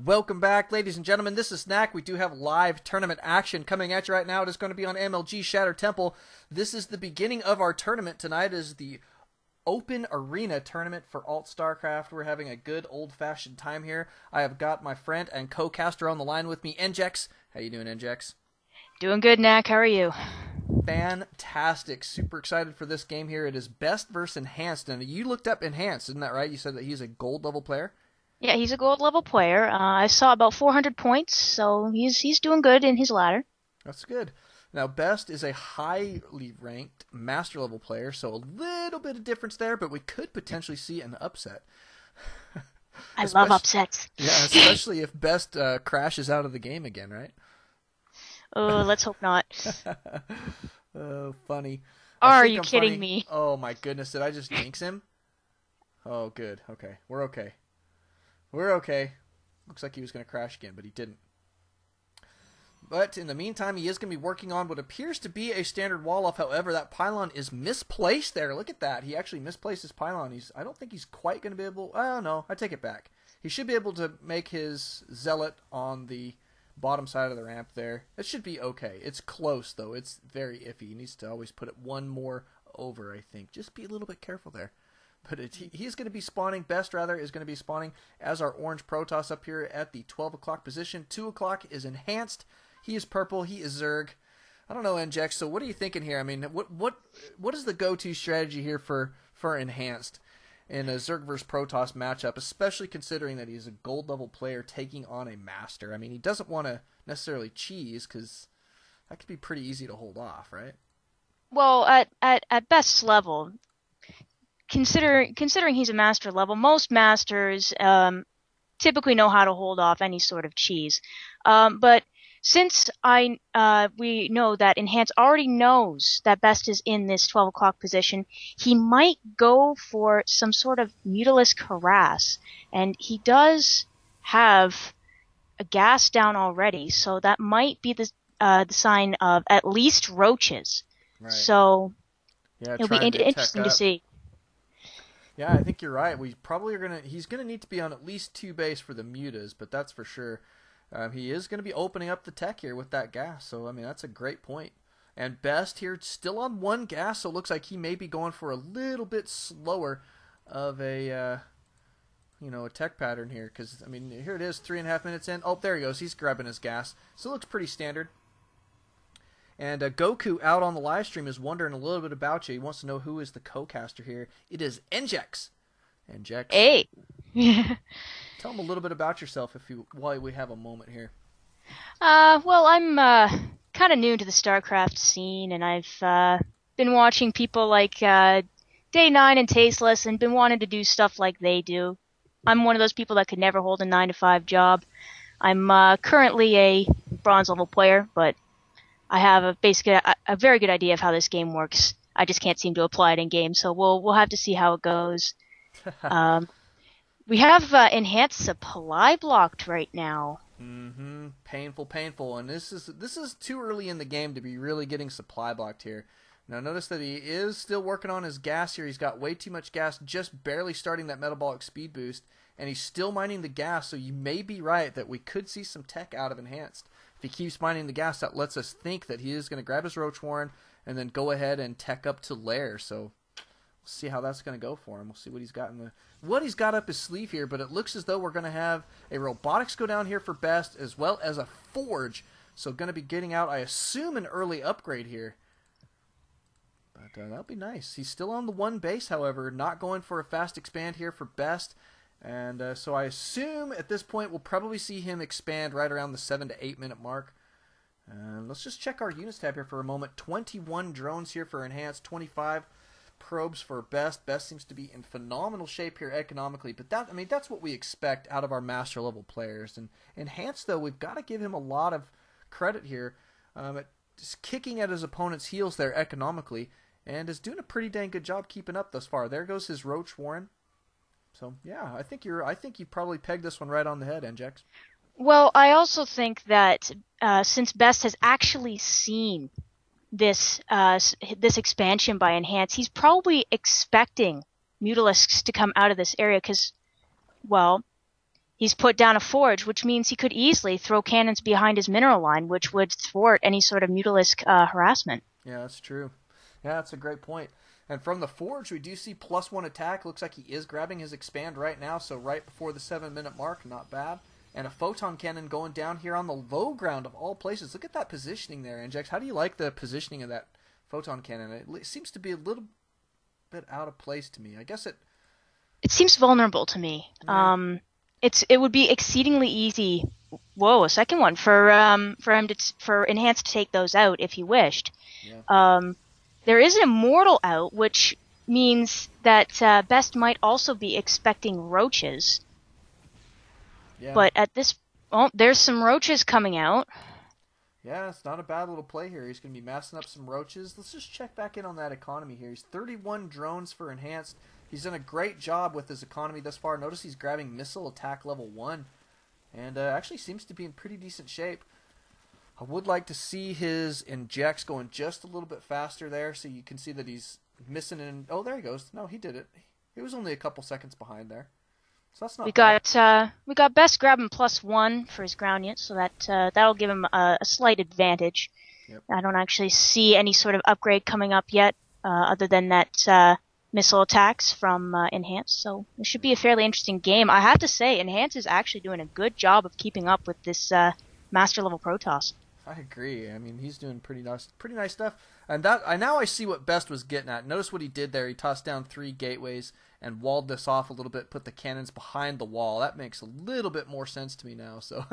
Welcome back, ladies and gentlemen. This is Snack. We do have live tournament action coming at you right now. It is going to be on MLG Shattered Temple. This is the beginning of our tournament. Tonight is the Open Arena tournament for ALT-Stracraft. We're having a good old-fashioned time here. I have got my friend and Cocaster on the line with me, N.Jex. How you doing, N.Jex? Doing good, Knack. How are you? Fantastic. Super excited for this game here. It is Best versus Enhanced. And you looked up Enhanced, isn't that right? You said that he's a gold level player? Yeah, he's a gold level player. I saw about 400 points, so he's doing good in his ladder. That's good. Now, Best is a highly ranked master level player, so a little bit of difference there, but we could potentially see an upset. I love upsets. Yeah, especially if Best crashes out of the game again, right? Oh, let's hope not. Oh, funny. Are you kidding me? Oh, my goodness. Did I just jinx him? Oh, good. Okay. We're okay. We're okay. Looks like he was going to crash again, but he didn't. But in the meantime, he is going to be working on what appears to be a standard wall-off. However, that pylon is misplaced there. Look at that. He actually misplaced his pylon. I don't think he's quite going to be able... Oh, no. I take it back. He should be able to make his zealot on the bottom side of the ramp there. It should be okay. It's close, though. It's very iffy. He needs to always put it one more over, I think. Just be a little bit careful there. But he's going to be spawning, Best rather, is going to be spawning as our orange Protoss up here at the 12 o'clock position. 2 o'clock is Enhanced. He is purple. He is Zerg. I don't know, N.Jex, so what are you thinking here? I mean, what is the go-to strategy here for Enhanced in a Zerg versus Protoss matchup, especially considering that he's a gold-level player taking on a Master? I mean, he doesn't want to necessarily cheese, because that could be pretty easy to hold off, right? Well, at Best's level... Considering he's a master level, most masters typically know how to hold off any sort of cheese. But since we know that Enhance already knows that Best is in this 12 o'clock position, he might go for some sort of Mutalisk harass. And he does have a gas down already, so that might be the sign of at least roaches. Right. So yeah, it'll be interesting to see. Yeah, I think you're right. We probably are gonna. He's gonna need to be on at least 2 base for the mutas, but that's for sure. He is gonna be opening up the tech here with that gas. So I mean, that's a great point. And Best here still on 1 gas, so it looks like he may be going for a little bit slower of a a tech pattern here. Because I mean, here it is, 3.5 minutes in. Oh, there he goes. He's grabbing his gas. So it looks pretty standard. And Goku out on the live stream is wondering a little bit about you. He wants to know who is the Cocaster here. It is N.Jex. N.Jex. Hey. Tell him a little bit about yourself while we have a moment here. Well, I'm kind of new to the Starcraft scene, and I've been watching people like Day9 and Tasteless, and been wanting to do stuff like they do. I'm one of those people that could never hold a 9-to-5 job. I'm currently a bronze level player, but I have basically a very good idea of how this game works. I just can't seem to apply it in game, so we'll have to see how it goes. We have Enhanced supply blocked right now. Mm-hmm. Painful. And this is too early in the game to be really getting supply blocked here. Now notice that he is still working on his gas here. He's got way too much gas, just barely starting that metabolic speed boost, and he's still mining the gas, so you may be right that we could see some tech out of Enhanced. If he keeps mining the gas, that lets us think that he is going to grab his Roach Warren and then go ahead and tech up to Lair. So we'll see how that's going to go for him. We'll see what he's got up his sleeve here. But it looks as though we're going to have a Robotics go down here for Best, as well as a Forge. So going to be getting out, I assume, an early upgrade here. But that'll be nice. He's still on the 1 base, however, not going for a fast expand here for Best. And so I assume at this point we'll probably see him expand right around the 7 to 8 minute mark. Let's just check our units tab here for a moment. 21 drones here for Enhanced, 25 probes for Best. Best seems to be in phenomenal shape here economically, but that's what we expect out of our master level players. And Enhanced, though, we've got to give him a lot of credit here. Just kicking at his opponent's heels there economically, and is doing a pretty dang good job keeping up thus far. There goes his Roach Warren. So yeah, I think you probably pegged this one right on the head, N.Jex. Well, I also think that since Best has actually seen this expansion by Enhance, he's probably expecting Mutalisks to come out of this area because, well, He's put down a forge, which means he could easily throw cannons behind his mineral line, which would thwart any sort of Mutalisk harassment. Yeah, that's true. Yeah, that's a great point. And from the forge, we do see +1 attack. Looks like he is grabbing his expand right now, so right before the 7-minute mark, not bad. And a photon cannon going down here on the low ground of all places. Look at that positioning there, N.Jex. How do you like the positioning of that photon cannon? It seems to be a little bit out of place to me. I guess it seems vulnerable to me. Yeah. It would be exceedingly easy. Whoa, a second one for Enhance to take those out if he wished. Yeah. There is an immortal out, which means that Best might also be expecting roaches. Yeah. But at this, there's some roaches coming out. Yeah, it's not a bad little play here. He's going to be massing up some roaches. Let's just check back in on that economy here. He's 31 drones for Enhanced. He's done a great job with his economy thus far. Notice he's grabbing missile attack level 1. And actually seems to be in pretty decent shape. I would like to see his N.Jex going just a little bit faster there, so you can see that he's missing in... Oh, there he goes. No, he did it. He was only a couple seconds behind there. So that's not bad. We got Best grabbing +1 for his ground unit, so that'll give him a slight advantage. Yep. I don't actually see any sort of upgrade coming up yet, other than that missile attacks from Enhance. So it should be a fairly interesting game. I have to say, Enhance is actually doing a good job of keeping up with this master level Protoss. I agree. I mean, he's doing pretty nice stuff. And that I see what Best was getting at. Notice what he did there. He tossed down 3 gateways and walled this off a little bit, put the cannons behind the wall. That makes a little bit more sense to me now. So,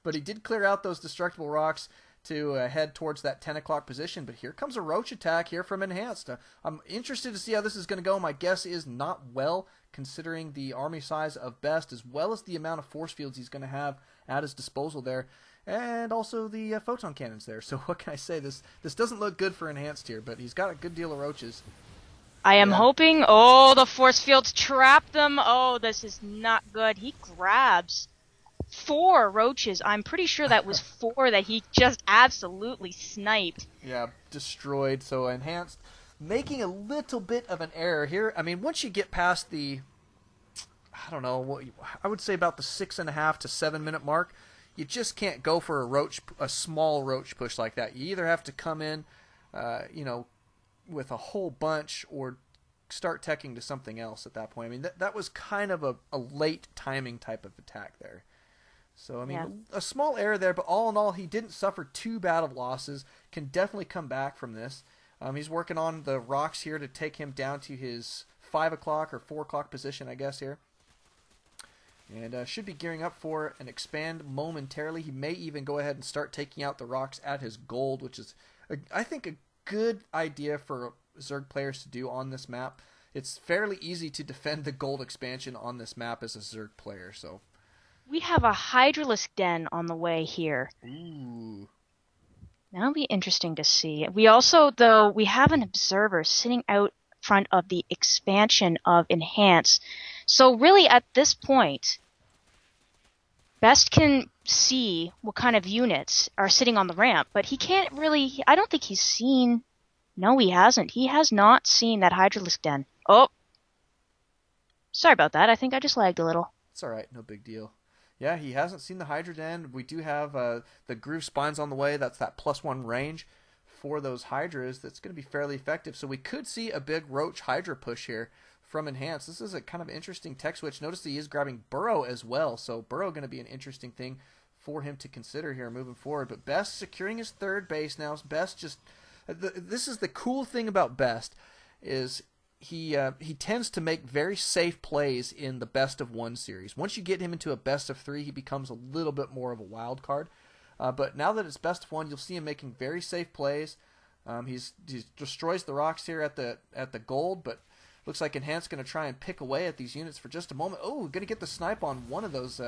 but he did clear out those destructible rocks to head towards that 10 o'clock position. But here comes a roach attack here from Enhanced. I'm interested to see how this is going to go. My guess is not well, considering the army size of Best, as well as the amount of force fields he's going to have at his disposal there. And also the photon cannons there. So what can I say? This doesn't look good for Enhanced here, but he's got a good deal of roaches. I am hoping... Oh, the force fields trap them. Oh, this is not good. He grabs 4 roaches. I'm pretty sure that was 4 that he just absolutely sniped. Yeah, destroyed. So Enhanced making a little bit of an error here. I mean, once you get past the... I don't know, I would say about the 6.5 to 7 minute mark, you just can't go for a small roach push like that. You either have to come in, with a whole bunch, or start teching to something else at that point. I mean, that was kind of a late timing type of attack there. So, I mean, a small error there, but all in all, he didn't suffer too bad of losses. Can definitely come back from this. He's working on the rocks here to take him down to his 5 o'clock or 4 o'clock position, I guess, here. And should be gearing up for an expand momentarily. He may even go ahead and start taking out the rocks at his gold, which is, I think, a good idea for Zerg players to do on this map. It's fairly easy to defend the gold expansion on this map as a Zerg player. So we have a Hydralisk den on the way here. Ooh. That'll be interesting to see. We also, though, we have an observer sitting out front of the expansion of Enhance. So really, at this point, Best can see what kind of units are sitting on the ramp, but he can't really... I don't think he's seen... No, he hasn't. He has not seen that Hydralisk den. Oh! Sorry about that. I think I just lagged a little. It's alright. No big deal. Yeah, he hasn't seen the Hydra den. We do have the Groove Spines on the way. That's that +1 range for those Hydras. That's going to be fairly effective. So we could see a big Roach Hydra push here from Enhance. This is a kind of interesting tech switch. Notice that he is grabbing Burrow as well, so Burrow going to be an interesting thing for him to consider here moving forward. But Best securing his 3rd base now. Best just... this is the cool thing about Best, is he tends to make very safe plays in the best of 1 series. Once you get him into a best of 3, he becomes a little bit more of a wild card. But now that it's best of 1, you'll see him making very safe plays. He destroys the rocks here at the gold, but looks like Enhance going to try and pick away at these units for just a moment. Oh, going to get the snipe on one of those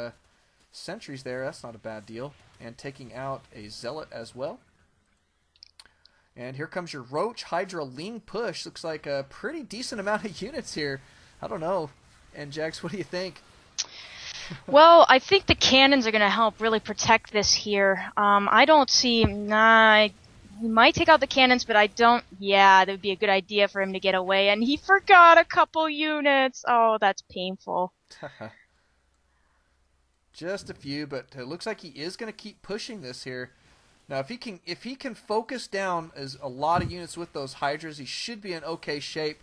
sentries there. That's not a bad deal. And taking out a Zealot as well. And here comes your Roach Hydra lean push. Looks like a pretty decent amount of units here. I don't know. N.Jex, what do you think? Well, I think the cannons are going to help really protect this here. I don't see... He might take out the cannons, but I don't... Yeah, that would be a good idea for him to get away. And he forgot a couple units. Oh, that's painful. just a few, but it looks like he is going to keep pushing this here. Now, if he can focus down as a lot of units with those Hydras, he should be in okay shape.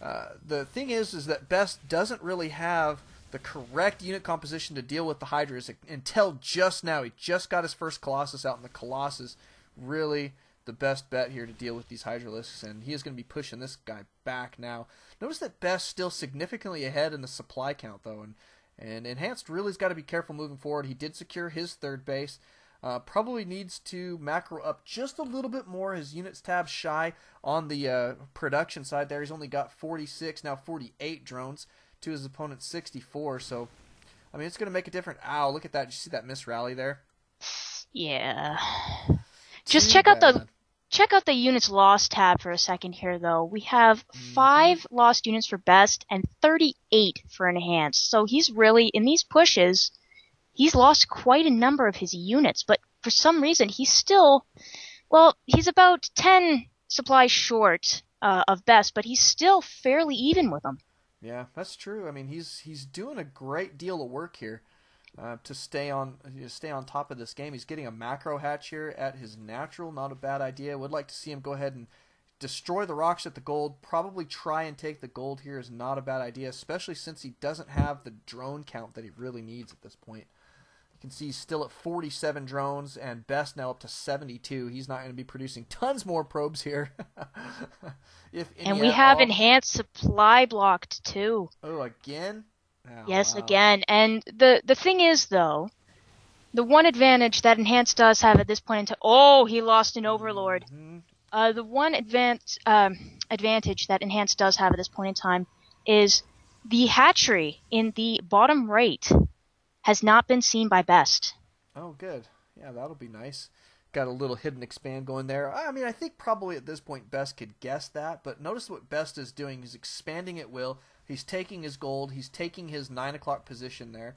The thing is that Best doesn't really have the correct unit composition to deal with the Hydras until just now. He just got his first Colossus out, and the Colossus really the best bet here to deal with these Hydralisks, and he is going to be pushing this guy back now. Notice that Best still significantly ahead in the supply count, though, and Enhanced really has got to be careful moving forward. He did secure his third base. Probably needs to macro up just a little bit more. His units tab shy on the production side there. He's only got 46, now 48 drones to his opponent's 64. So, I mean, it's going to make a difference. Ow, look at that. Did you see that miss rally there? Yeah. Just check out the units lost tab for a second here, though. We have 5 lost units for Best and 38 for Enhanced. So he's really, in these pushes, he's lost quite a number of his units, but for some reason he's still, well, he's about 10 supplies short of Best, but he's still fairly even with them. Yeah, that's true. I mean, he's doing a great deal of work here to stay on top of this game. He's getting a macro hatch here at his natural, not a bad idea. Would like to see him go ahead and destroy the rocks at the gold. Probably try and take the gold here is not a bad idea, especially since he doesn't have the drone count that he really needs at this point. You can see he's still at 47 drones, and Best now up to 72. He's not going to be producing tons more probes here. And we have Enhanced supply blocked too. Oh, again? Oh, yes, wow. Again. And the thing is, though, the one advantage that Enhanced does have at this point in time... Oh, he lost an Overlord. Mm-hmm. The one advantage that Enhanced does have at this point in time is the hatchery in the bottom right has not been seen by Best. Oh, good. Yeah, that'll be nice. Got a little hidden expand going there. I mean, I think probably at this point Best could guess that, but notice what Best is doing. He's expanding at will. He's taking his gold. He's taking his 9 o'clock position there.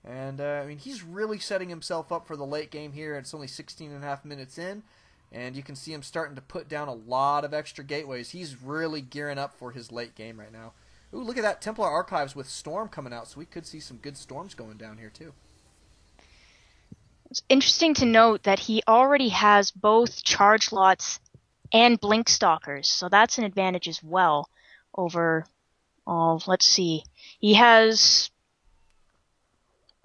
And, I mean, he's really setting himself up for the late game here. It's only 16 and a half minutes in, and you can see him starting to put down a lot of extra gateways. He's really gearing up for his late game right now. Ooh, look at that Templar Archives with Storm coming out, so we could see some good storms going down here too. It's interesting to note that he already has both charge lots and blink stalkers, so that's an advantage as well over, let's see, he has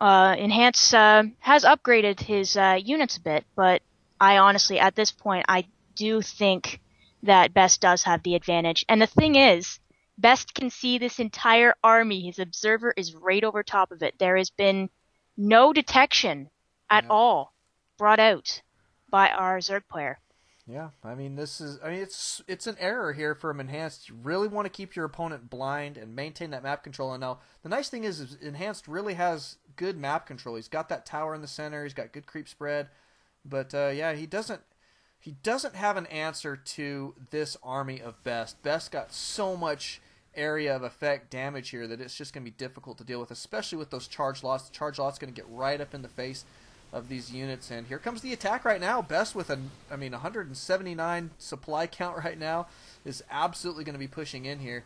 Enhance has upgraded his units a bit, but I honestly, at this point, I do think that Best does have the advantage. And the thing is, Best can see this entire army. His observer is right over top of it. There has been no detection at all brought out by our Zerg player. Yeah, I mean, it's an error here from Enhanced. You really want to keep your opponent blind and maintain that map control. And now the nice thing is Enhanced really has good map control. He's got that tower in the center. He's got good creep spread. But yeah, he doesn't have an answer to this army of Best. Best got so much area of effect damage here that it's just going to be difficult to deal with, especially with those charge lots. The charge lot's going to get right up in the face of these units, and here comes the attack right now. Best with 179 supply count right now is absolutely going to be pushing in here.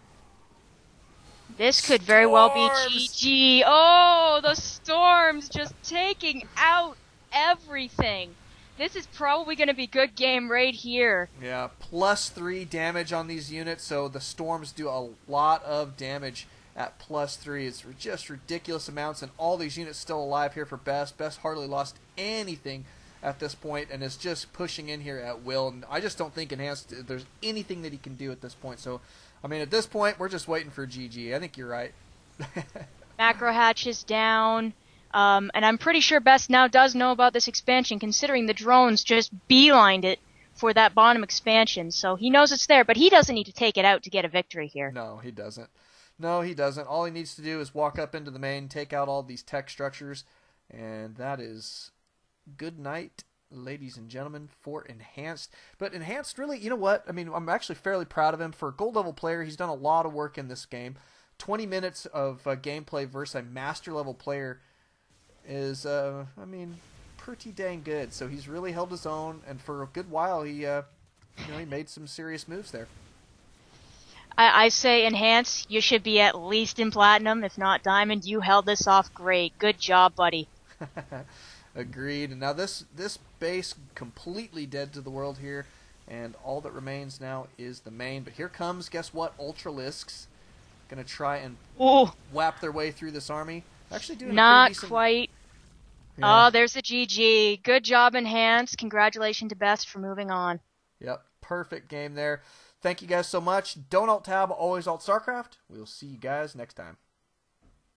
This could very well be GG. Oh, the storms just taking out everything. This is probably going to be good game right here. Yeah, +3 damage on these units, so the storms do a lot of damage at +3. It's just ridiculous amounts, and all these units still alive here for Best. Best hardly lost anything at this point and is just pushing in here at will. And I just don't think Enhanced, there's anything that he can do at this point. So, I mean, at this point, we're just waiting for GG. I think you're right. Macro hatch is down. And I'm pretty sure Best now does know about this expansion, considering the drones just beelined it for that bottom expansion. So he knows it's there, but he doesn't need to take it out to get a victory here. No, he doesn't. No, he doesn't. All he needs to do is walk up into the main, take out all these tech structures, and that is good night, ladies and gentlemen, for Enhanced. But Enhanced, really, you know what? I mean, I'm actually fairly proud of him. For a gold level player, he's done a lot of work in this game. 20 minutes of gameplay versus a master level player is, pretty dang good. So he's really held his own, and for a good while, he made some serious moves there. I say, Enhance, you should be at least in Platinum, if not Diamond. You held this off great. Good job, buddy. Agreed. And now this base completely dead to the world here, and all that remains now is the main. But here comes, guess what? Ultralisks gonna try and whap their way through this army. Actually doing a Not pretty decent... quite. Yeah. Oh, there's the GG. Good job, Enhanced. Congratulations to Best for moving on. Yep, perfect game there. Thank you guys so much. Don't alt tab, always alt Starcraft. We'll see you guys next time.